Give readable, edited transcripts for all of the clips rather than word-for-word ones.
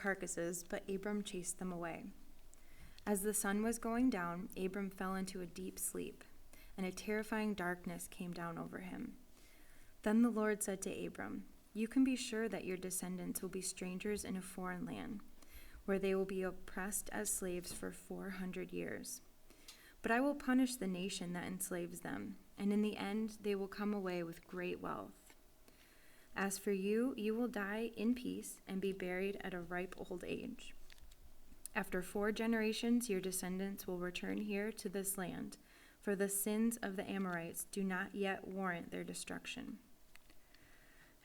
carcasses, but Abram chased them away. As the sun was going down, Abram fell into a deep sleep, and a terrifying darkness came down over him. Then the Lord said to Abram, "You can be sure that your descendants will be strangers in a foreign land, where they will be oppressed as slaves for 400 years. But I will punish the nation that enslaves them, and in the end they will come away with great wealth. As for you, you will die in peace and be buried at a ripe old age. After 4 generations, your descendants will return here to this land, for the sins of the Amorites do not yet warrant their destruction."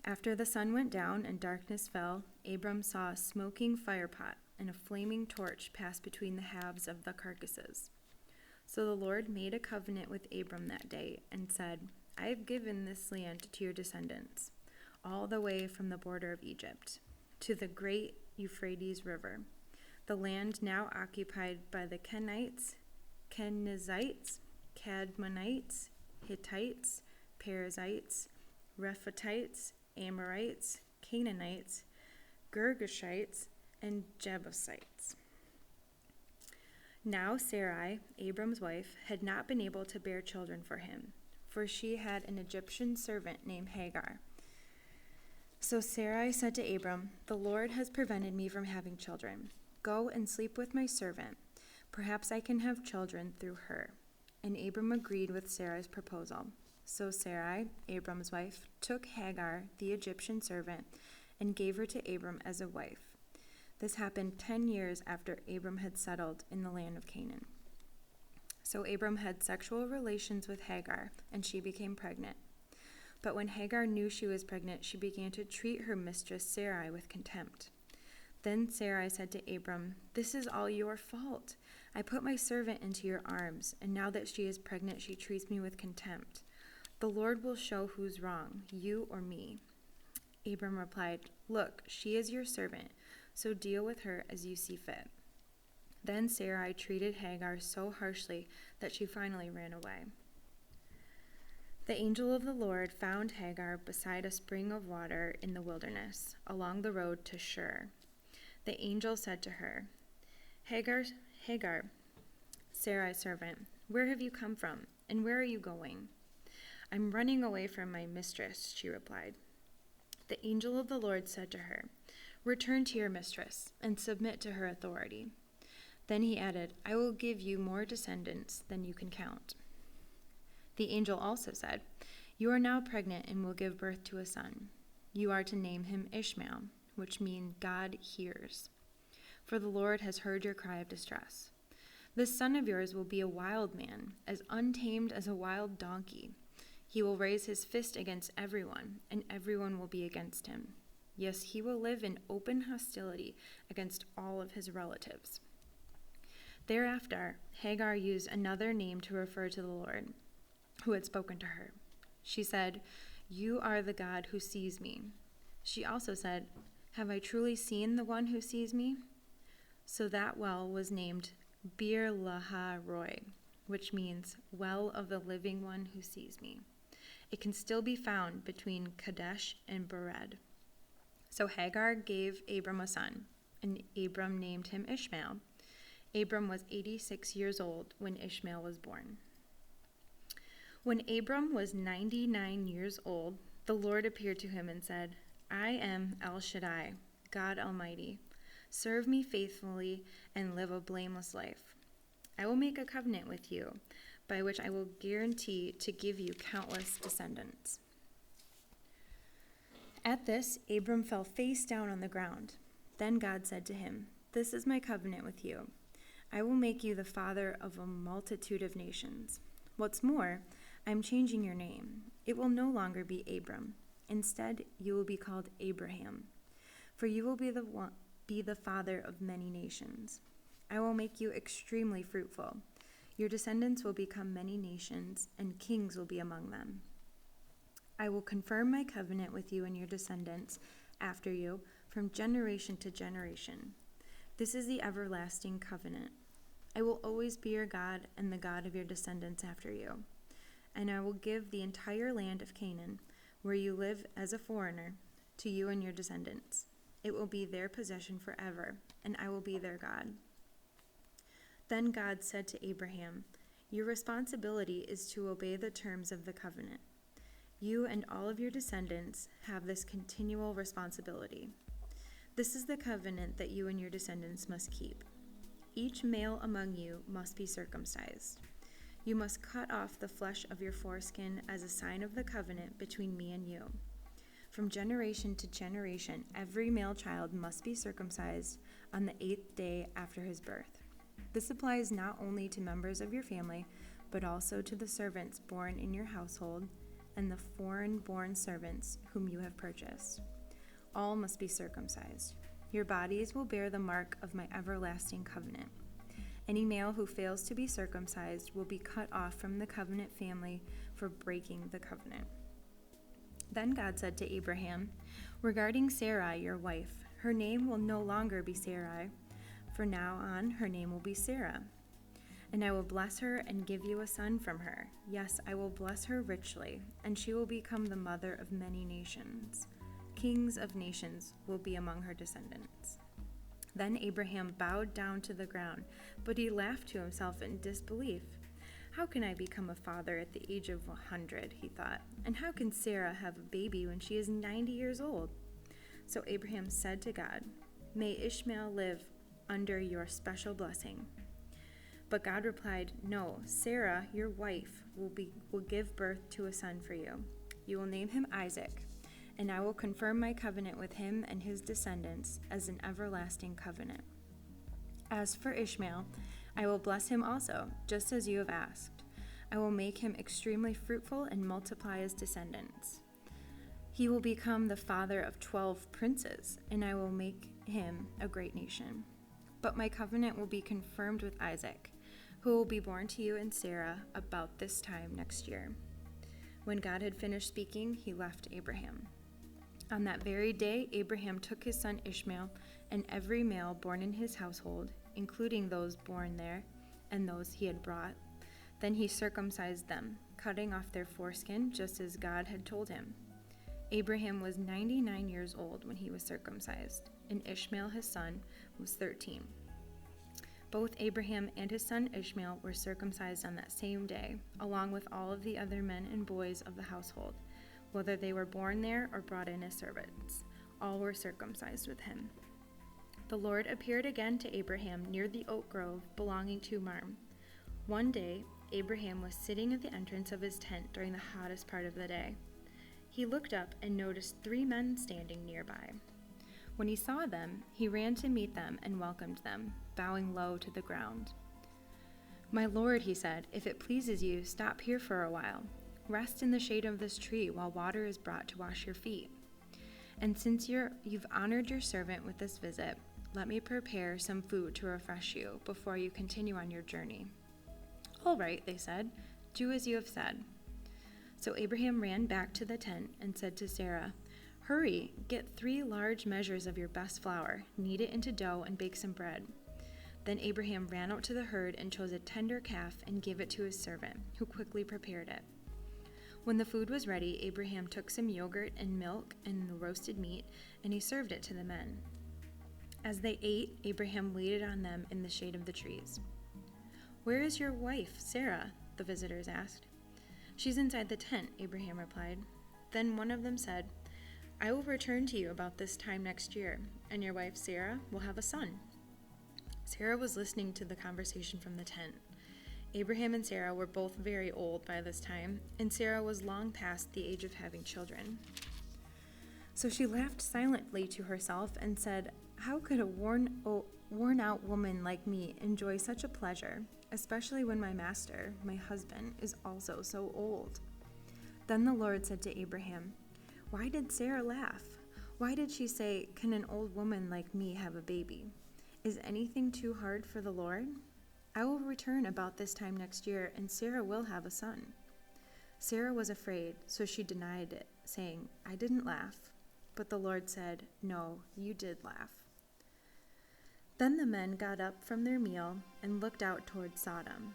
After the sun went down and darkness fell, Abram saw a smoking firepot and a flaming torch pass between the halves of the carcasses. So the Lord made a covenant with Abram that day and said, "I have given this land to your descendants, all the way from the border of Egypt to the great Euphrates River, the land now occupied by the Kenites, Kenizzites, Cadmonites, Hittites, Perizzites, Rephaites, Amorites, Canaanites, Girgashites, and Jebusites." Now Sarai, Abram's wife, had not been able to bear children for him, for she had an Egyptian servant named Hagar. So Sarai said to Abram, "The Lord has prevented me from having children. Go and sleep with my servant. Perhaps I can have children through her." And Abram agreed with Sarai's proposal. So Sarai, Abram's wife, took Hagar, the Egyptian servant, and gave her to Abram as a wife. This happened 10 years after Abram had settled in the land of Canaan. So Abram had sexual relations with Hagar, and she became pregnant. But when Hagar knew she was pregnant, she began to treat her mistress Sarai with contempt. Then Sarai said to Abram, "This is all your fault. I put my servant into your arms, and now that she is pregnant, she treats me with contempt. The Lord will show who's wrong, you or me." Abram replied, "Look, she is your servant, so deal with her as you see fit." Then Sarai treated Hagar so harshly that she finally ran away. The angel of the Lord found Hagar beside a spring of water in the wilderness, along the road to Shur. The angel said to her, Hagar, Sarai's servant, where have you come from, and where are you going?" "I'm running away from my mistress," she replied. The angel of the Lord said to her, "Return to your mistress, and submit to her authority." Then he added, "I will give you more descendants than you can count." The angel also said, "You are now pregnant and will give birth to a son. You are to name him Ishmael, which means God hears. For the Lord has heard your cry of distress. This son of yours will be a wild man, as untamed as a wild donkey. He will raise his fist against everyone, and everyone will be against him. Yes, he will live in open hostility against all of his relatives." Thereafter, Hagar used another name to refer to the Lord, who had spoken to her. She said, "You are the God who sees me." She also said, "Have I truly seen the one who sees me?" So that well was named Bir Lahai Roi, which means well of the living one who sees me. It can still be found between Kadesh and Bered. So Hagar gave Abram a son, and Abram named him Ishmael. Abram was 86 years old when Ishmael was born. When Abram was 99 years old, the Lord appeared to him and said, "I am El Shaddai, God Almighty. Serve me faithfully and live a blameless life. I will make a covenant with you, by which I will guarantee to give you countless descendants." At this, Abram fell face down on the ground. Then God said to him, "This is my covenant with you. I will make you the father of a multitude of nations. What's more, I am changing your name. It will no longer be Abram. Instead, you will be called Abraham, for you will be the father of many nations. I will make you extremely fruitful. Your descendants will become many nations, and kings will be among them. I will confirm my covenant with you and your descendants after you from generation to generation. This is the everlasting covenant. I will always be your God and the God of your descendants after you. And I will give the entire land of Canaan, where you live as a foreigner, to you and your descendants. It will be their possession forever, and I will be their God." Then God said to Abraham, "Your responsibility is to obey the terms of the covenant. You and all of your descendants have this continual responsibility. This is the covenant that you and your descendants must keep. Each male among you must be circumcised. You must cut off the flesh of your foreskin as a sign of the covenant between me and you. From generation to generation, every male child must be circumcised on the 8th day after his birth. This applies not only to members of your family, but also to the servants born in your household and the foreign-born servants whom you have purchased. All must be circumcised. Your bodies will bear the mark of my everlasting covenant. Any male who fails to be circumcised will be cut off from the covenant family for breaking the covenant." Then God said to Abraham, "Regarding Sarai, your wife, her name will no longer be Sarai. From now on, her name will be Sarah. And I will bless her and give you a son from her. Yes, I will bless her richly, and she will become the mother of many nations. Kings of nations will be among her descendants." Then Abraham bowed down to the ground, but he laughed to himself in disbelief. "How can I become a father at the age of 100, he thought, "and how can Sarah have a baby when she is 90 years old?" So Abraham said to God, "May Ishmael live under your special blessing." But God replied, "No, Sarah, your wife, will give birth to a son for you. You will name him Isaac, and I will confirm my covenant with him and his descendants as an everlasting covenant. As for Ishmael, I will bless him also, just as you have asked. I will make him extremely fruitful and multiply his descendants. He will become the father of 12 princes, and I will make him a great nation. But my covenant will be confirmed with Isaac, who will be born to you and Sarah about this time next year." When God had finished speaking, he left Abraham. On that very day, Abraham took his son Ishmael and every male born in his household, including those born there and those he had brought. Then he circumcised them, cutting off their foreskin just as God had told him. Abraham was 99 years old when he was circumcised, and Ishmael his son was 13. Both Abraham and his son Ishmael were circumcised on that same day, along with all of the other men and boys of the household, whether they were born there or brought in as servants. All were circumcised with him. The Lord appeared again to Abraham near the oak grove belonging to Mamre. One day, Abraham was sitting at the entrance of his tent during the hottest part of the day. He looked up and noticed 3 men standing nearby. When he saw them, he ran to meet them and welcomed them, bowing low to the ground. "My lord," he said, "if it pleases you, stop here for a while. Rest in the shade of this tree while water is brought to wash your feet. And since you've honored your servant with this visit, let me prepare some food to refresh you before you continue on your journey." "All right," they said, "do as you have said." So Abraham ran back to the tent and said to Sarah, "Hurry, get 3 large measures of your best flour, knead it into dough, and bake some bread." Then Abraham ran out to the herd and chose a tender calf and gave it to his servant, who quickly prepared it. When the food was ready, Abraham took some yogurt and milk and the roasted meat, and he served it to the men. As they ate, Abraham waited on them in the shade of the trees. "Where is your wife, Sarah?" the visitors asked. "She's inside the tent," Abraham replied. Then one of them said, "I will return to you about this time next year, and your wife Sarah will have a son." Sarah was listening to the conversation from the tent. Abraham and Sarah were both very old by this time, and Sarah was long past the age of having children. So she laughed silently to herself and said, "How could a worn-out woman like me enjoy such a pleasure, especially when my master, my husband, is also so old?" Then the Lord said to Abraham, "Why did Sarah laugh? Why did she say, 'Can an old woman like me have a baby?' Is anything too hard for the Lord? I will return about this time next year, and Sarah will have a son." Sarah was afraid, so she denied it, saying, "I didn't laugh." But the Lord said, "No, you did laugh." Then the men got up from their meal and looked out toward Sodom.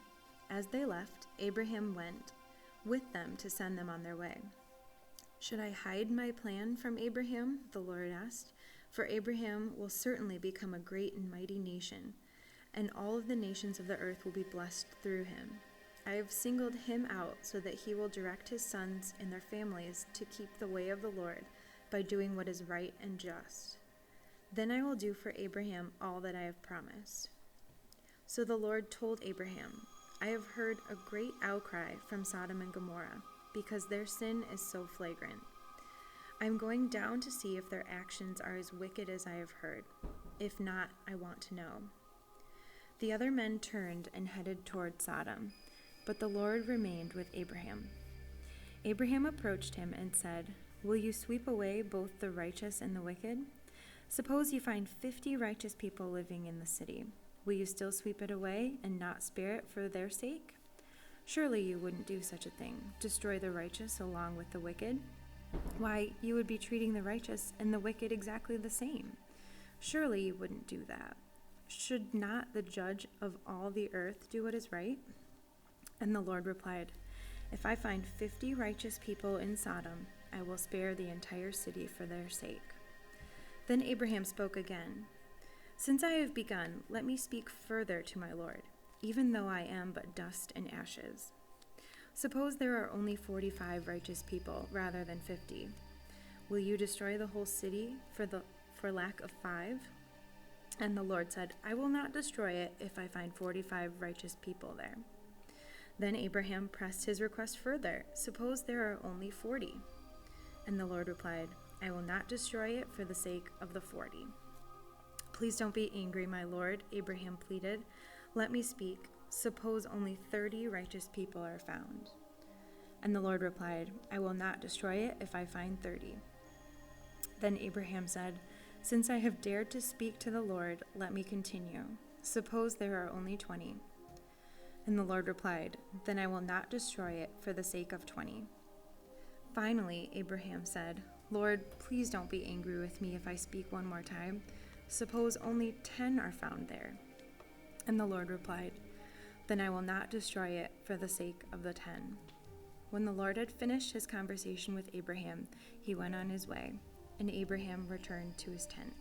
As they left, Abraham went with them to send them on their way. "Should I hide my plan from Abraham?" the Lord asked. For Abraham will certainly become a great and mighty nation, and all of the nations of the earth will be blessed through him. I have singled him out so that he will direct his sons and their families to keep the way of the Lord by doing what is right and just. Then I will do for Abraham all that I have promised." So the Lord told Abraham, "I have heard a great outcry from Sodom and Gomorrah, because their sin is so flagrant. I am going down to see if their actions are as wicked as I have heard. If not, I want to know." The other men turned and headed toward Sodom, but the Lord remained with Abraham. Abraham approached him and said, "Will you sweep away both the righteous and the wicked? Suppose you find 50 righteous people living in the city. Will you still sweep it away and not spare it for their sake? Surely you wouldn't do such a thing, destroy the righteous along with the wicked. Why, you would be treating the righteous and the wicked exactly the same. Surely you wouldn't do that. Should not the judge of all the earth do what is right?" And the Lord replied, "If I find 50 righteous people in Sodom, I will spare the entire city for their sake." Then Abraham spoke again, "Since I have begun, let me speak further to my Lord, even though I am but dust and ashes. Suppose there are only 45 righteous people rather than 50. Will you destroy the whole city for lack of 5? And the Lord said, "I will not destroy it if I find 45 righteous people there." Then Abraham pressed his request further, "Suppose there are only 40. And the Lord replied, "I will not destroy it for the sake of the 40. "Please don't be angry, my Lord," Abraham pleaded. "Let me speak. Suppose only 30 righteous people are found." And the Lord replied, "I will not destroy it if I find 30. Then Abraham said, "Since I have dared to speak to the Lord, let me continue. Suppose there are only 20. And the Lord replied, "Then I will not destroy it for the sake of 20. Finally, Abraham said, "Lord, please don't be angry with me if I speak one more time. Suppose only 10 are found there." And the Lord replied, "Then I will not destroy it for the sake of the 10. When the Lord had finished his conversation with Abraham, he went on his way, and Abraham returned to his tent.